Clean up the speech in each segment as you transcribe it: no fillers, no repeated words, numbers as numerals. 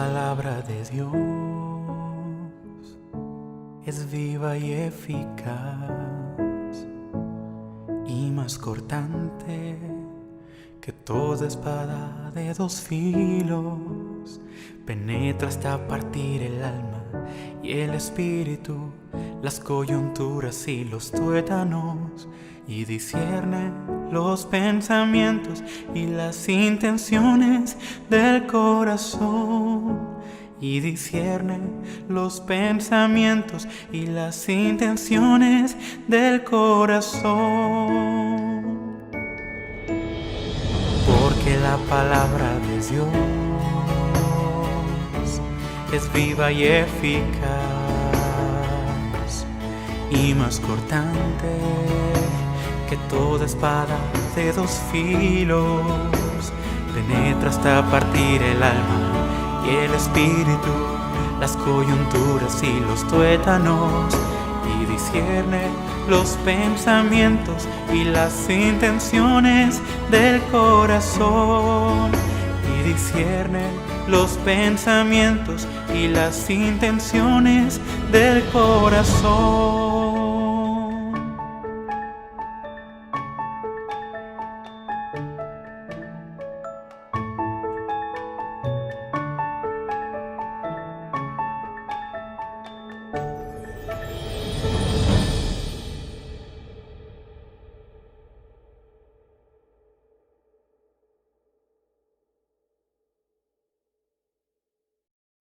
palabra de Dios es viva y eficaz y más cortante que toda espada de dos filos. Penetra hasta partir el alma y el espíritu, las coyunturas y los tuétanos, y discierne los pensamientos y las intenciones del corazón. Y discierne los pensamientos y las intenciones del corazón. Porque la palabra de Dios es viva y eficaz y más cortante que toda espada de dos filos. Penetra hasta partir el alma y el espíritu, las coyunturas y los tuétanos, y discierne los pensamientos y las intenciones del corazón. Y discierne los pensamientos y las intenciones del corazón.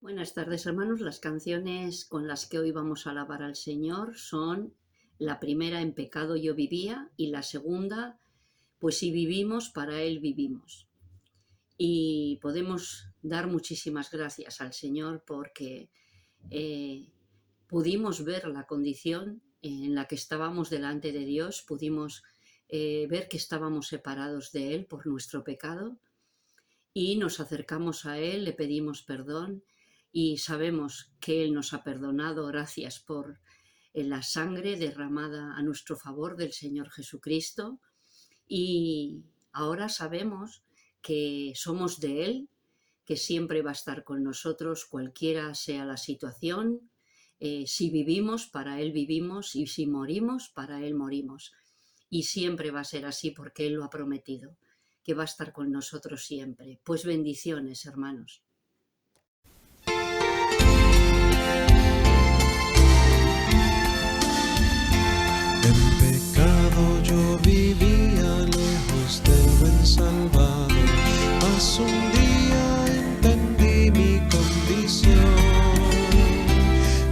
Buenas tardes, hermanos. Las canciones con las que hoy vamos a alabar al Señor son la primera, En pecado yo vivía, y la segunda, Pues si vivimos, para Él vivimos. Y podemos dar muchísimas gracias al Señor porque pudimos ver la condición en la que estábamos delante de Dios, pudimos ver que estábamos separados de Él por nuestro pecado, y nos acercamos a Él, le pedimos perdón y sabemos que Él nos ha perdonado gracias por la sangre derramada a nuestro favor del Señor Jesucristo, y ahora sabemos que somos de Él, que siempre va a estar con nosotros cualquiera sea la situación. Si vivimos, para Él vivimos, y si morimos, para Él morimos. Y siempre va a ser así porque Él lo ha prometido, que va a estar con nosotros siempre. Pues bendiciones, hermanos. En pecado yo vivía lejos del buen Salvador, mas un día entendí mi condición.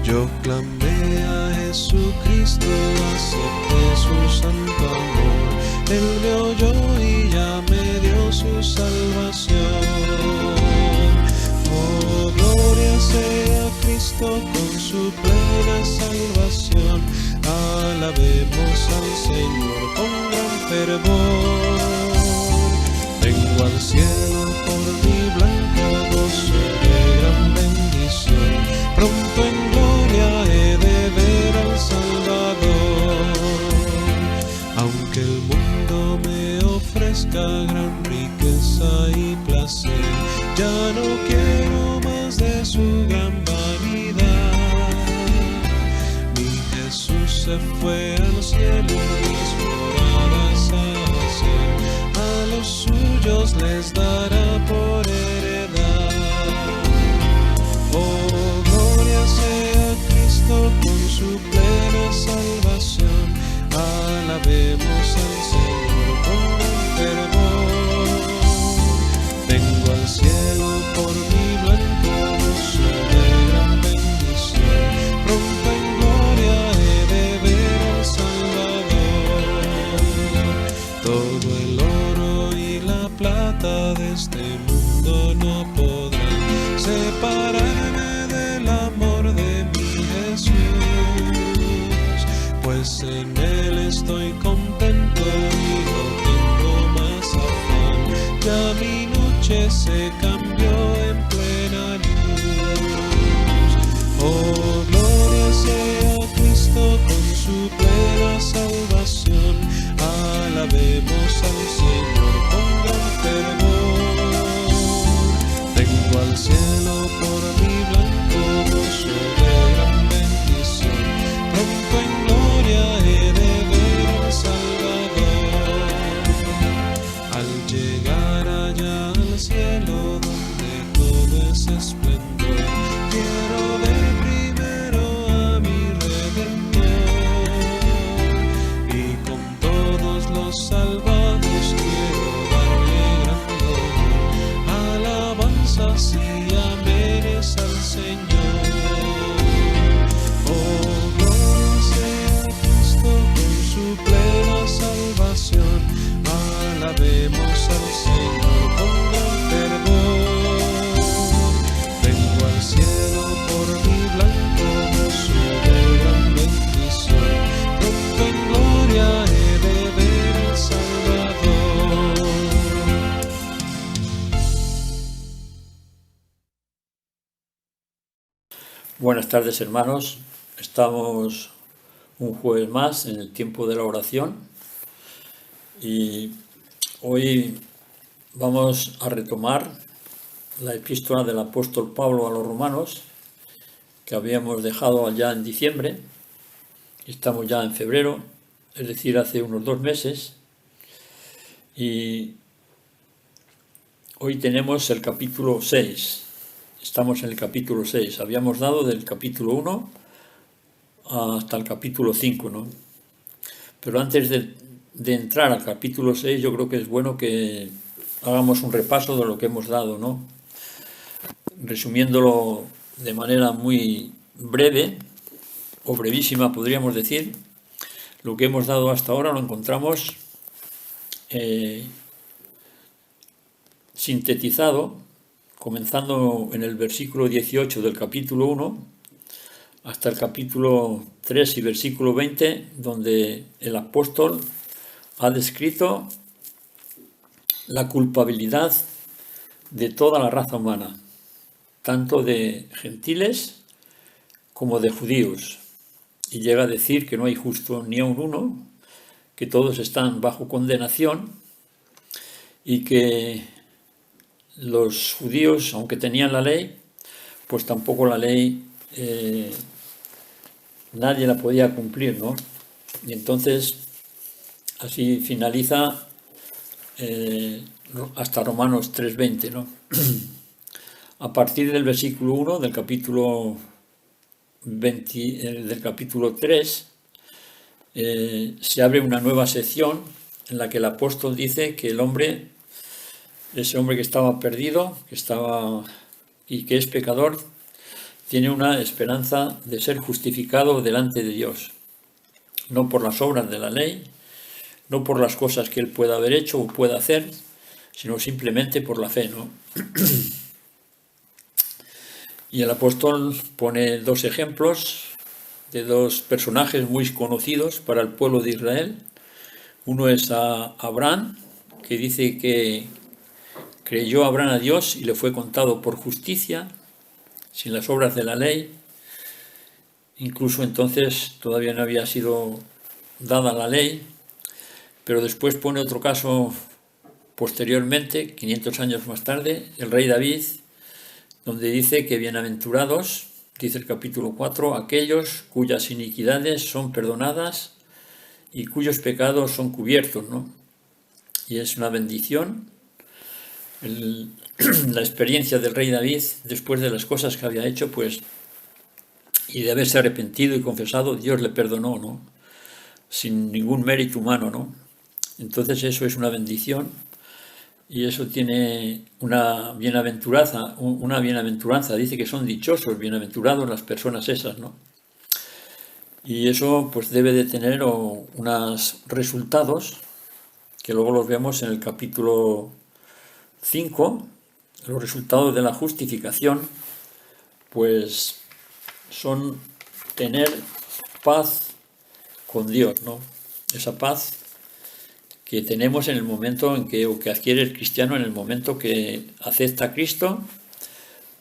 Yo clamé a Jesucristo, acepté su santo amor. Él me oyó y ya me dio su salvación. Oh, gloria sea a Cristo con su plena salvación. Alabemos al Señor con gran fervor. Vengo al cielo por mi blanca gozo de gran bendición. Pronto en gloria he de ver al Salvador. Aunque el mundo me ofrezca gran riqueza y placer, ya no quiero más de su gran vanidad. Mi Jesús se fue al cielo, mis moradas a hacer, a los suyos les dará por heredad. Oh, gloria sea Cristo con su plena salvación. Alabemos al Señor con gran fervor. Vengo al cielo por mi blanco gozo de gran bendición. Pronto en gloria he de ver al Salvador. Todo el oro y la plata de este mundo no podrán separarme del amor de mi Jesús, pues en Él estoy contento y no tengo más afán. Ya mi noche se cambió en plena luz. Oh, gloria sea a Cristo con su plena salvación. Alabemos al Señor con gran fervor. Vengo al cielo por Buenas tardes, hermanos. Estamos un jueves más en el tiempo de la oración y hoy vamos a retomar la epístola del apóstol Pablo a los romanos, que habíamos dejado allá en diciembre. Estamos ya en febrero, es decir, hace unos 2 meses, y hoy tenemos el capítulo 6. Estamos en el capítulo 6. Habíamos dado del capítulo 1 hasta el capítulo 5, ¿no? Pero antes de entrar al capítulo 6, yo creo que es bueno que hagamos un repaso de lo que hemos dado, ¿no? Resumiéndolo de manera muy breve, o brevísima podríamos decir, lo que hemos dado hasta ahora lo encontramos sintetizado, comenzando en el versículo 18 del capítulo 1 hasta el capítulo 3 y versículo 20, donde el apóstol ha descrito la culpabilidad de toda la raza humana, tanto de gentiles como de judíos, y llega a decir que no hay justo ni aun uno, que todos están bajo condenación y que los judíos, aunque tenían la ley, pues tampoco la ley nadie la podía cumplir, ¿no? Y entonces así finaliza hasta Romanos 3:20, ¿no? A partir del versículo 1 del capítulo 3 se abre una nueva sección en la que el apóstol dice que ese hombre que estaba perdido, y que es pecador, tiene una esperanza de ser justificado delante de Dios, no por las obras de la ley, no por las cosas que él pueda haber hecho o pueda hacer, sino simplemente por la fe, ¿no? Y el apóstol pone 2 ejemplos de 2 personajes muy conocidos para el pueblo de Israel. Uno es a Abraham, que dice que creyó Abraham a Dios y le fue contado por justicia, sin las obras de la ley. Incluso entonces todavía no había sido dada la ley, pero después pone otro caso posteriormente, 500 años más tarde, el rey David, donde dice que bienaventurados, dice el capítulo 4, aquellos cuyas iniquidades son perdonadas y cuyos pecados son cubiertos, ¿no? Y es una bendición la experiencia del rey David, después de las cosas que había hecho, pues, y de haberse arrepentido y confesado, Dios le perdonó, ¿no? Sin ningún mérito humano, ¿no? Entonces eso es una bendición y eso tiene una bienaventuranza, dice que son dichosos, bienaventurados las personas esas, ¿no? Y eso pues debe de tener unos resultados que luego los vemos en el capítulo 5, los resultados de la justificación, pues son tener paz con Dios, ¿no? Esa paz que tenemos en el momento en que adquiere el cristiano, en el momento que acepta a Cristo,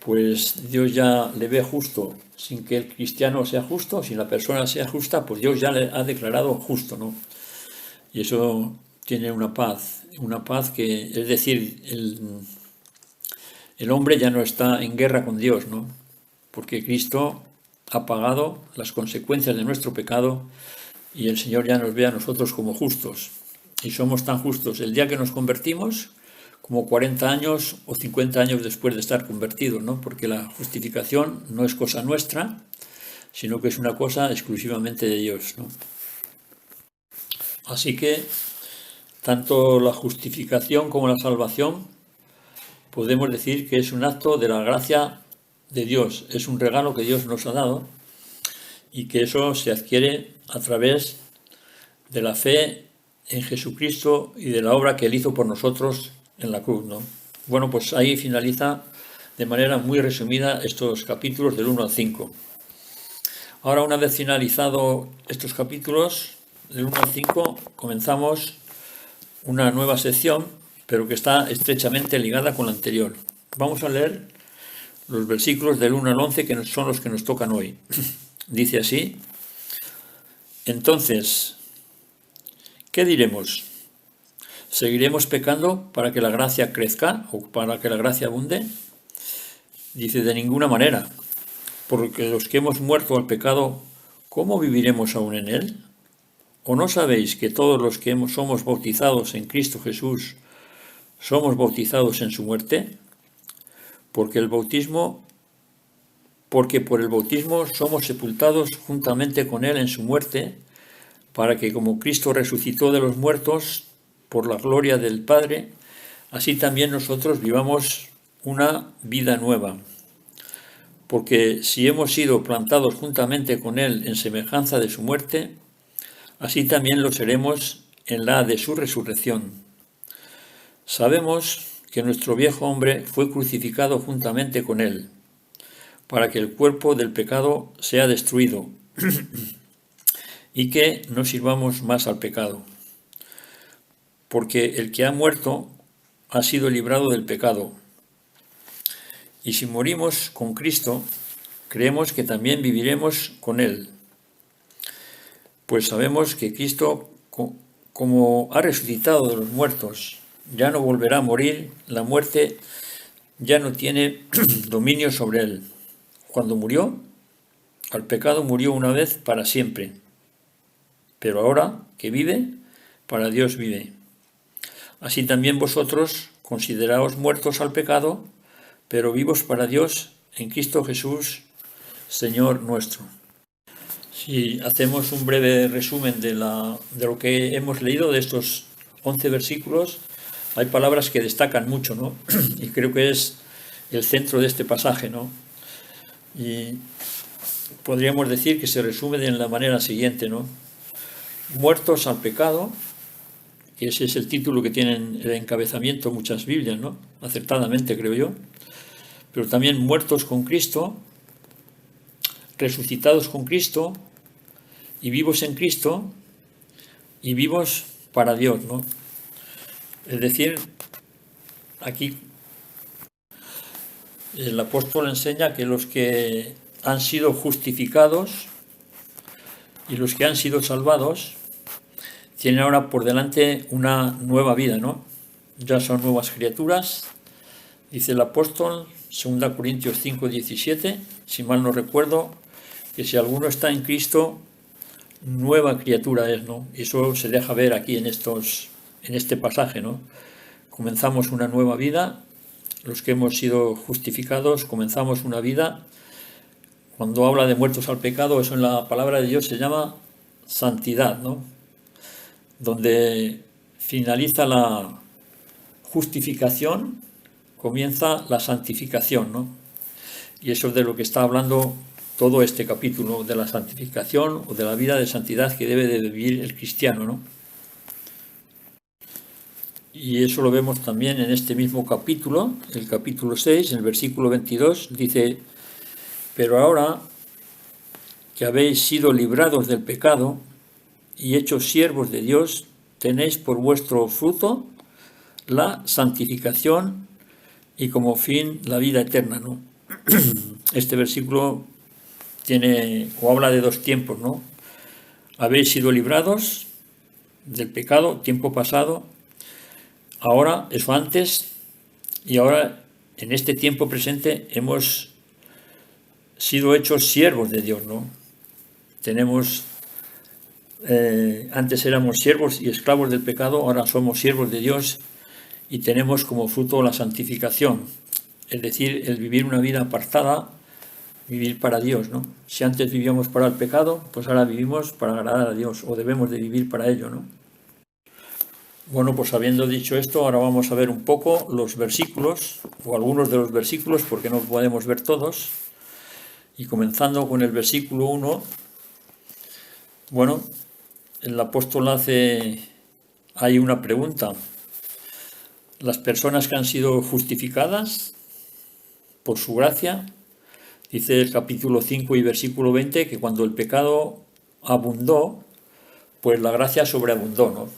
pues Dios ya le ve justo, sin que el cristiano sea justo, sin la persona sea justa, pues Dios ya le ha declarado justo, ¿no? Y eso tiene una paz que, es decir, el hombre ya no está en guerra con Dios, ¿no? Porque Cristo ha pagado las consecuencias de nuestro pecado y el Señor ya nos ve a nosotros como justos. Y somos tan justos el día que nos convertimos como 40 años o 50 años después de estar convertidos, ¿no? Porque la justificación no es cosa nuestra, sino que es una cosa exclusivamente de Dios, ¿no? Así que tanto la justificación como la salvación podemos decir que es un acto de la gracia de Dios, es un regalo que Dios nos ha dado y que eso se adquiere a través de la fe en Jesucristo y de la obra que Él hizo por nosotros en la cruz, ¿no? Bueno, pues ahí finaliza de manera muy resumida estos capítulos del 1 al 5. Ahora, una vez finalizado estos capítulos del 1 al 5, comenzamos una nueva sección, pero que está estrechamente ligada con la anterior. Vamos a leer los versículos del 1 al 11 que son los que nos tocan hoy. Dice así: entonces, ¿qué diremos? ¿Seguiremos pecando para que la gracia crezca o para que la gracia abunde? Dice, de ninguna manera, porque los que hemos muerto al pecado, ¿cómo viviremos aún en él? ¿O no sabéis que todos los que somos bautizados en Cristo Jesús somos bautizados en su muerte? Porque por el bautismo somos sepultados juntamente con él en su muerte, para que como Cristo resucitó de los muertos por la gloria del Padre, así también nosotros vivamos una vida nueva. Porque si hemos sido plantados juntamente con él en semejanza de su muerte, así también lo seremos en la de su resurrección. Sabemos que nuestro viejo hombre fue crucificado juntamente con él, para que el cuerpo del pecado sea destruido y que no sirvamos más al pecado. Porque el que ha muerto ha sido librado del pecado. Y si morimos con Cristo, creemos que también viviremos con él. Pues sabemos que Cristo, como ha resucitado de los muertos, ya no volverá a morir, la muerte ya no tiene dominio sobre él. Cuando murió, al pecado murió una vez para siempre. Pero ahora que vive, para Dios vive. Así también vosotros consideraos muertos al pecado, pero vivos para Dios en Cristo Jesús, Señor nuestro. Si hacemos un breve resumen de lo que hemos leído, de estos 11 versículos, hay palabras que destacan mucho, ¿no? Y creo que es el centro de este pasaje, ¿no? Y podríamos decir que se resume de la manera siguiente, ¿no? Muertos al pecado, que ese es el título que tienen el encabezamiento muchas Biblias, ¿no? Acertadamente, creo yo. Pero también muertos con Cristo, resucitados con Cristo, y vivos en Cristo, y vivos para Dios, ¿no? Es decir, aquí el apóstol enseña que los que han sido justificados y los que han sido salvados tienen ahora por delante una nueva vida, ¿no? Ya son nuevas criaturas. Dice el apóstol, 2 Corintios 5:17, si mal no recuerdo, que si alguno está en Cristo, nueva criatura es, ¿no? Y eso se deja ver aquí en este pasaje, ¿no? Comenzamos una nueva vida, los que hemos sido justificados comenzamos una vida. Cuando habla de muertos al pecado, eso en la palabra de Dios se llama santidad, ¿no? Donde finaliza la justificación, comienza la santificación, ¿no? Y eso es de lo que está hablando todo este capítulo, de la santificación o de la vida de santidad que debe de vivir el cristiano, ¿no? Y eso lo vemos también en este mismo capítulo, el capítulo 6, en el versículo 22, dice: pero ahora que habéis sido librados del pecado y hechos siervos de Dios, tenéis por vuestro fruto la santificación y como fin la vida eterna, ¿no? Este versículo tiene o habla de dos tiempos, ¿no? Habéis sido librados del pecado, tiempo pasado, ahora, eso antes, y ahora en este tiempo presente hemos sido hechos siervos de Dios, ¿no? Antes éramos siervos y esclavos del pecado, ahora somos siervos de Dios y tenemos como fruto la santificación, es decir, el vivir una vida apartada, vivir para Dios, ¿no? Si antes vivíamos para el pecado, pues ahora vivimos para agradar a Dios, o debemos de vivir para ello, ¿no? Bueno, pues habiendo dicho esto, ahora vamos a ver un poco los versículos, o algunos de los versículos, porque no podemos ver todos. Y comenzando con el versículo 1, bueno, el apóstol hay una pregunta. Las personas que han sido justificadas por su gracia, dice el capítulo 5 y versículo 20, que cuando el pecado abundó, pues la gracia sobreabundó, ¿no?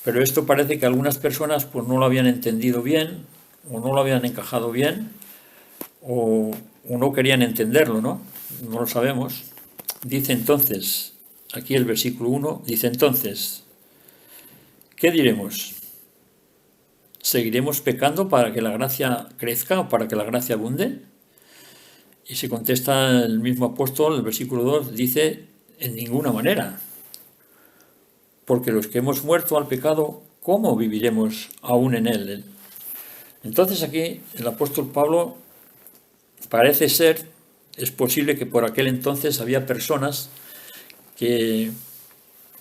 Pero esto parece que algunas personas pues no lo habían entendido bien o no lo habían encajado bien, o no querían entenderlo, ¿no? No lo sabemos. Dice entonces, aquí el versículo 1, dice entonces, ¿qué diremos? ¿Seguiremos pecando para que la gracia crezca o para que la gracia abunde? Y se contesta el mismo apóstol, el versículo 2, dice, en ninguna manera. Porque los que hemos muerto al pecado, ¿cómo viviremos aún en él? Entonces aquí el apóstol Pablo parece ser, es posible que por aquel entonces había personas que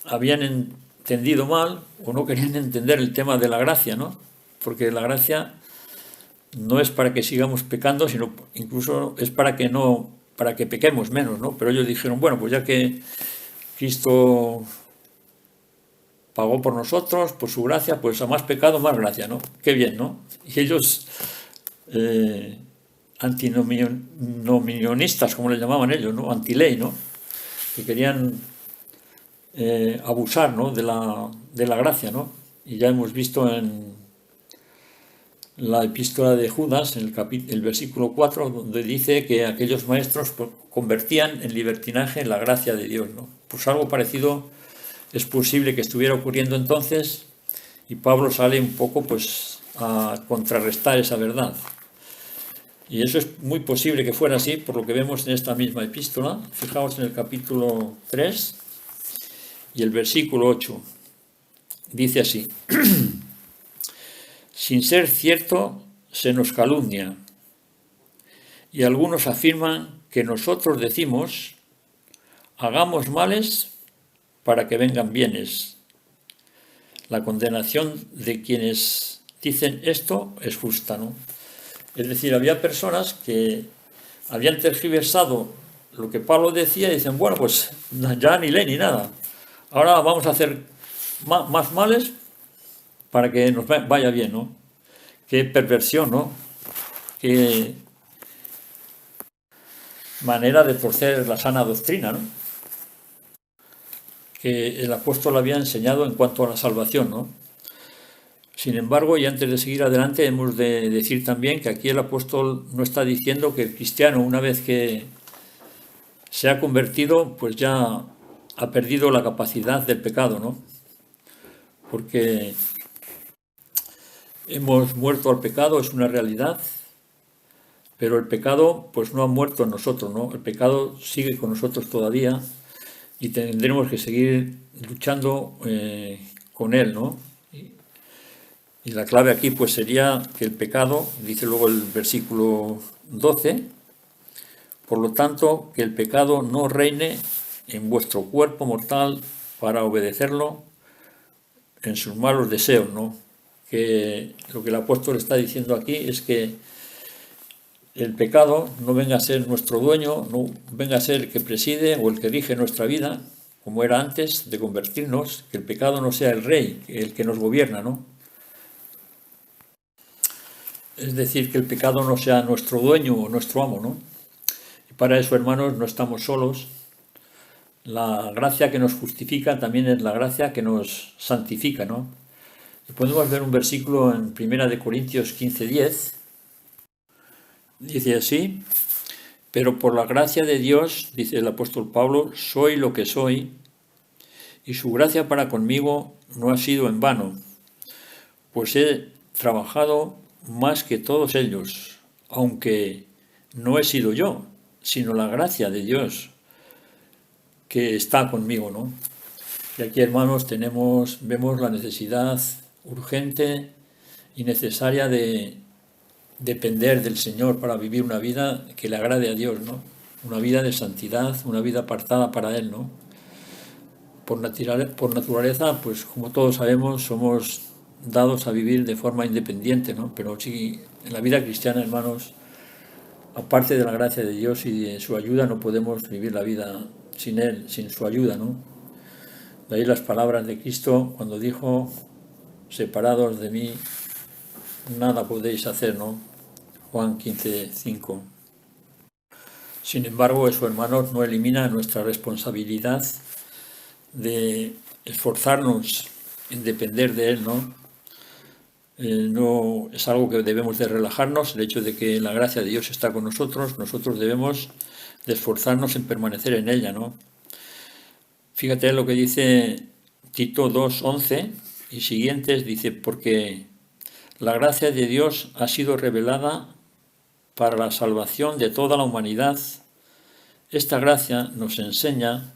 habían entendido mal o no querían entender el tema de la gracia, ¿no? Porque la gracia no es para que sigamos pecando, sino incluso es para que pequemos menos, ¿no? Pero ellos dijeron, bueno, pues ya que Cristo pagó por nosotros, por su gracia, pues a más pecado, más gracia, ¿no? Qué bien, ¿no? Y ellos, antinomionistas, como les llamaban ellos, ¿no? Antiley, ¿no? Que querían abusar, ¿no? de la gracia, ¿no? Y ya hemos visto en la epístola de Judas, en el versículo 4, donde dice que aquellos maestros convertían en libertinaje la gracia de Dios, ¿no? Pues algo parecido es posible que estuviera ocurriendo entonces, y Pablo sale un poco pues a contrarrestar esa verdad. Y eso es muy posible que fuera así, por lo que vemos en esta misma epístola. Fijaos en el capítulo 3 y el versículo 8. Dice así, sin ser cierto, se nos calumnia, y algunos afirman que nosotros decimos, hagamos males para que vengan bienes. La condenación de quienes dicen esto es justa, ¿no? Es decir, había personas que habían tergiversado lo que Pablo decía y dicen, bueno, pues ya ni ley ni nada. Ahora vamos a hacer más males para que nos vaya bien, ¿no? Qué perversión, ¿no? Qué manera de torcer la sana doctrina, ¿no? Que el apóstol había enseñado en cuanto a la salvación, ¿no? Sin embargo, y antes de seguir adelante, hemos de decir también que aquí el apóstol no está diciendo que el cristiano, una vez que se ha convertido, pues ya ha perdido la capacidad del pecado, ¿no? Porque hemos muerto al pecado, es una realidad, pero el pecado pues no ha muerto en nosotros, ¿no? El pecado sigue con nosotros todavía y tendremos que seguir luchando con él, ¿no? Y la clave aquí pues sería que el pecado, dice luego el versículo 12, por lo tanto, que el pecado no reine en vuestro cuerpo mortal para obedecerlo en sus malos deseos, ¿no? Que lo que el apóstol está diciendo aquí es que el pecado no venga a ser nuestro dueño, no venga a ser el que preside o el que rige nuestra vida, como era antes de convertirnos, que el pecado no sea el rey, el que nos gobierna, ¿no? Es decir, que el pecado no sea nuestro dueño o nuestro amo, ¿no? Y para eso, hermanos, no estamos solos. La gracia que nos justifica también es la gracia que nos santifica, ¿no? Y podemos ver un versículo en 1 Corintios 15:10. Dice así, pero por la gracia de Dios, dice el apóstol Pablo, soy lo que soy, y su gracia para conmigo no ha sido en vano, pues he trabajado más que todos ellos, aunque no he sido yo, sino la gracia de Dios que está conmigo, ¿no? Y aquí, hermanos, vemos la necesidad urgente y necesaria de depender del Señor para vivir una vida que le agrade a Dios, ¿no? Una vida de santidad, una vida apartada para Él, ¿no? Por naturaleza, pues como todos sabemos, somos dados a vivir de forma independiente, ¿no? Pero sí, en la vida cristiana, hermanos, aparte de la gracia de Dios y de su ayuda, no podemos vivir la vida sin Él, sin su ayuda, ¿no? De ahí las palabras de Cristo cuando dijo, separados de mí, nada podéis hacer, ¿no? Juan 15:5. Sin embargo, eso, hermanos, no elimina nuestra responsabilidad de esforzarnos en depender de Él, ¿no? No es algo que debemos de relajarnos, el hecho de que la gracia de Dios está con nosotros debemos de esforzarnos en permanecer en ella, ¿no? Fíjate lo que dice Tito 2:11 y siguientes, dice, porque la gracia de Dios ha sido revelada para la salvación de toda la humanidad. Esta gracia nos enseña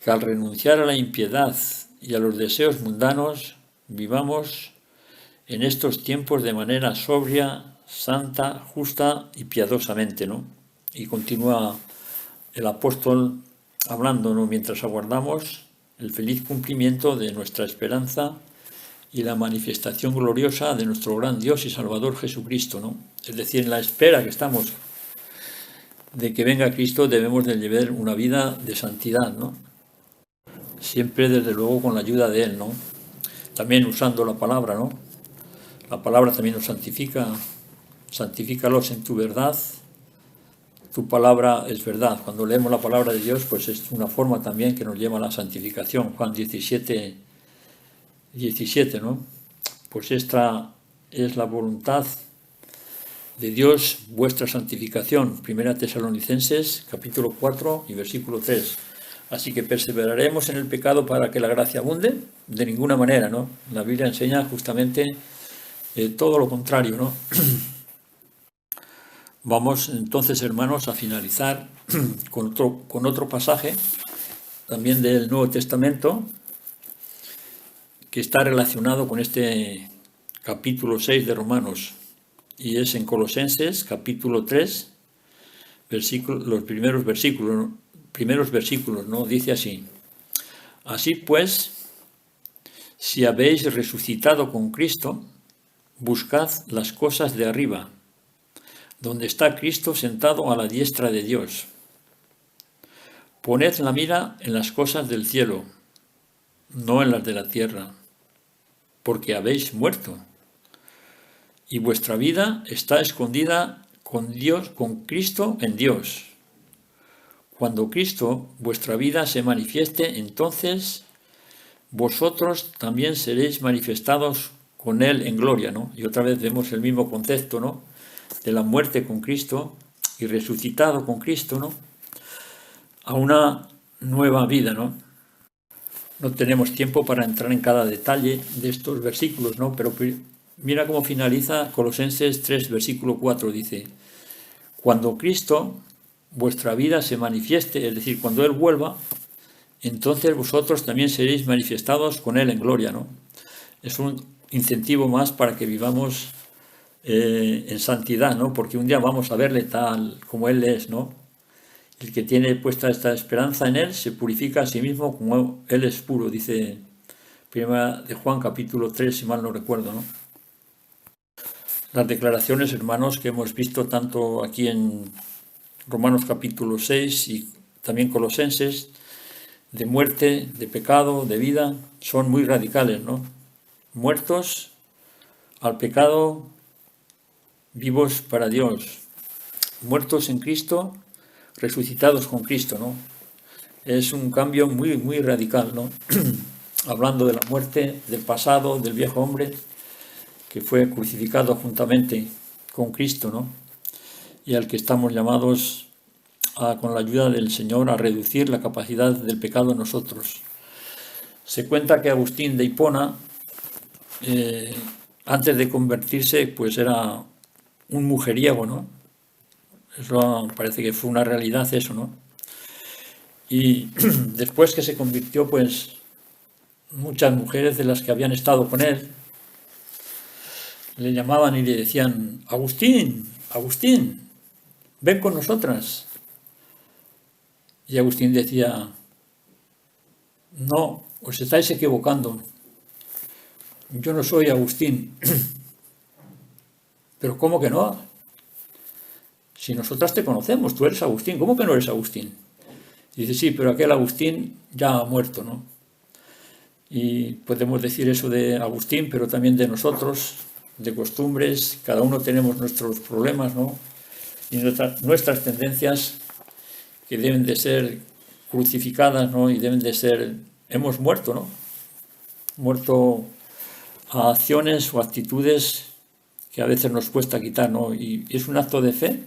que al renunciar a la impiedad y a los deseos mundanos, vivamos en estos tiempos de manera sobria, santa, justa y piadosamente, ¿no? Y continúa el apóstol hablando, ¿no?, mientras aguardamos el feliz cumplimiento de nuestra esperanza y la manifestación gloriosa de nuestro gran Dios y Salvador Jesucristo, ¿no? Es decir, en la espera que estamos de que venga Cristo debemos de llevar una vida de santidad, ¿no? Siempre, desde luego, con la ayuda de Él, ¿no? También usando la palabra, ¿no? La palabra también nos santifica. Santifícalos en tu verdad. Tu palabra es verdad. Cuando leemos la palabra de Dios, pues es una forma también que nos lleva a la santificación. Juan 17, ¿no? Pues esta es la voluntad de Dios, vuestra santificación. 1 Tesalonicenses, capítulo 4 y versículo 3. Así que perseveraremos en el pecado para que la gracia abunde. De ninguna manera, ¿no? La Biblia enseña justamente todo lo contrario, ¿no? Vamos entonces, hermanos, a finalizar con otro pasaje también del Nuevo Testamento que está relacionado con este capítulo 6 de Romanos, y es en Colosenses capítulo 3, los primeros versículos, ¿no? Dice así: así pues, si habéis resucitado con Cristo, buscad las cosas de arriba, donde está Cristo sentado a la diestra de Dios. Poned la mira en las cosas del cielo, no en las de la tierra, porque habéis muerto, y vuestra vida está escondida con Cristo en Dios. Cuando Cristo, vuestra vida, se manifieste, entonces vosotros también seréis manifestados con Él en gloria, ¿no? Y otra vez vemos el mismo concepto, ¿no?, de la muerte con Cristo y resucitado con Cristo, ¿no?, a una nueva vida, ¿no? No tenemos tiempo para entrar en cada detalle de estos versículos, ¿no? Pero mira cómo finaliza Colosenses 3, versículo 4, dice: cuando Cristo, vuestra vida, se manifieste, es decir, cuando Él vuelva, entonces vosotros también seréis manifestados con Él en gloria, ¿no? Es un incentivo más para que vivamos en santidad, ¿no? Porque un día vamos a verle tal como Él es, ¿no? El que tiene puesta esta esperanza en Él se purifica a sí mismo como Él es puro, dice Primera de Juan capítulo 3, si mal no recuerdo, ¿no? Las declaraciones, hermanos, que hemos visto tanto aquí en Romanos capítulo 6 y también Colosenses, de muerte, de pecado, de vida, son muy radicales, ¿no? Muertos al pecado, vivos para Dios. Muertos en Cristo, resucitados con Cristo, ¿no? Es un cambio muy, muy radical, ¿no? Hablando de la muerte, del pasado, del viejo hombre, que fue crucificado juntamente con Cristo, ¿no? Y al que estamos llamados, con la ayuda del Señor, a reducir la capacidad del pecado en nosotros. Se cuenta que Agustín de Hipona, antes de convertirse, pues era un mujeriego, ¿no? Eso parece que fue una realidad, eso, ¿no? Y después que se convirtió, pues muchas mujeres de las que habían estado con él le llamaban y le decían: Agustín, Agustín, ven con nosotras. Y Agustín decía: no, os estáis equivocando. Yo no soy Agustín. ¿Pero cómo que no? Si nosotras te conocemos, tú eres Agustín. ¿Cómo que no eres Agustín? Y dice: sí, pero aquel Agustín ya ha muerto, ¿no? Y podemos decir eso de Agustín, pero también de nosotros, de costumbres. Cada uno tenemos nuestros problemas, ¿no? Y nuestras tendencias que deben de ser crucificadas, ¿no? Y deben de ser... Hemos muerto, ¿no? Muerto a acciones o actitudes que a veces nos cuesta quitar, ¿no? Y es un acto de fe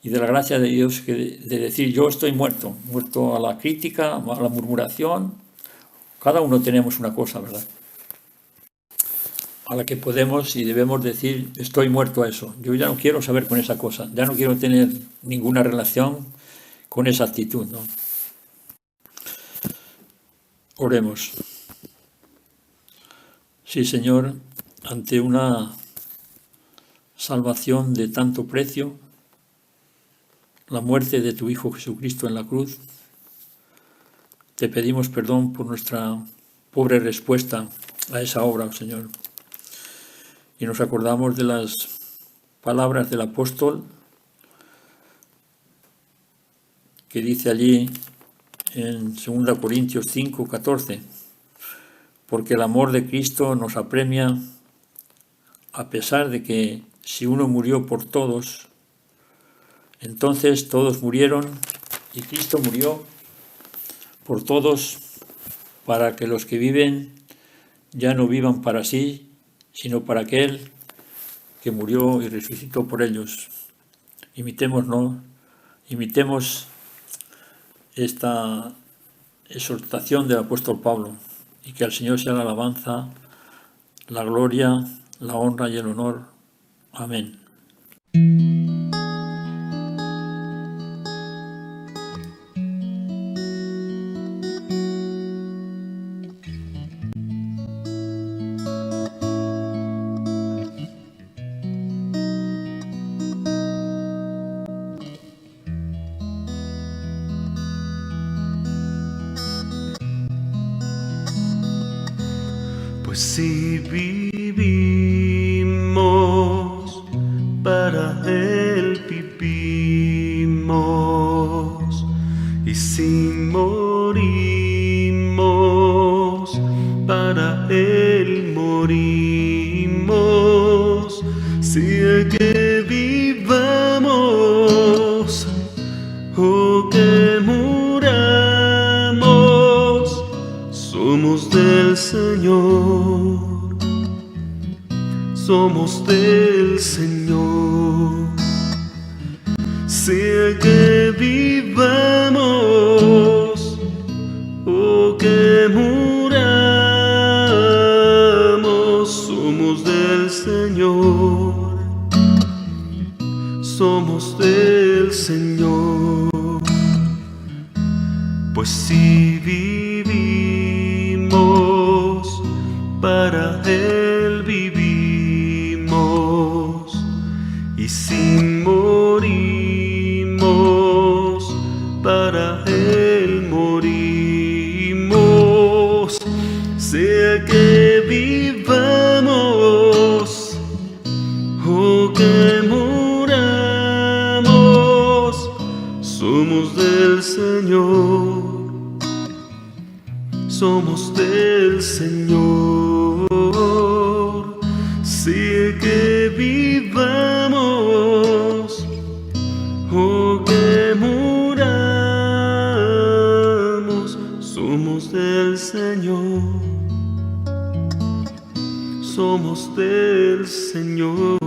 y de la gracia de Dios de decir, yo estoy muerto a la crítica, a la murmuración. Cada uno tenemos una cosa, ¿verdad?, a la que podemos y debemos decir, estoy muerto a eso. Yo ya no quiero saber con esa cosa, ya no quiero tener ninguna relación con esa actitud, ¿no? Oremos. Sí, Señor, ante una salvación de tanto precio, la muerte de tu Hijo Jesucristo en la cruz, te pedimos perdón por nuestra pobre respuesta a esa obra, Señor. Y nos acordamos de las palabras del apóstol que dice allí en 2 Corintios 5, 14, porque el amor de Cristo nos apremia, a pesar de que si uno murió por todos, entonces todos murieron y Cristo murió por todos, para que los que viven ya no vivan para sí, sino para aquel que murió y resucitó por ellos. Imitemos esta exhortación del apóstol Pablo, y que al Señor sea la alabanza, la gloria, la honra y el honor. Amén. Pues si vivimos, para Él vivimos, y si morimos, para Él morimos. Si es que vivamos o que muramos, somos del Señor, somos del Señor. Sea que vivamos o que muramos, somos del Señor, somos del Señor. Pues si vivimos, para Él vivimos, y si morimos, para Él morimos. Sea que vivamos o que muramos, somos del Señor, somos del Señor. Sea que vivamos o que muramos, somos del Señor, somos del Señor.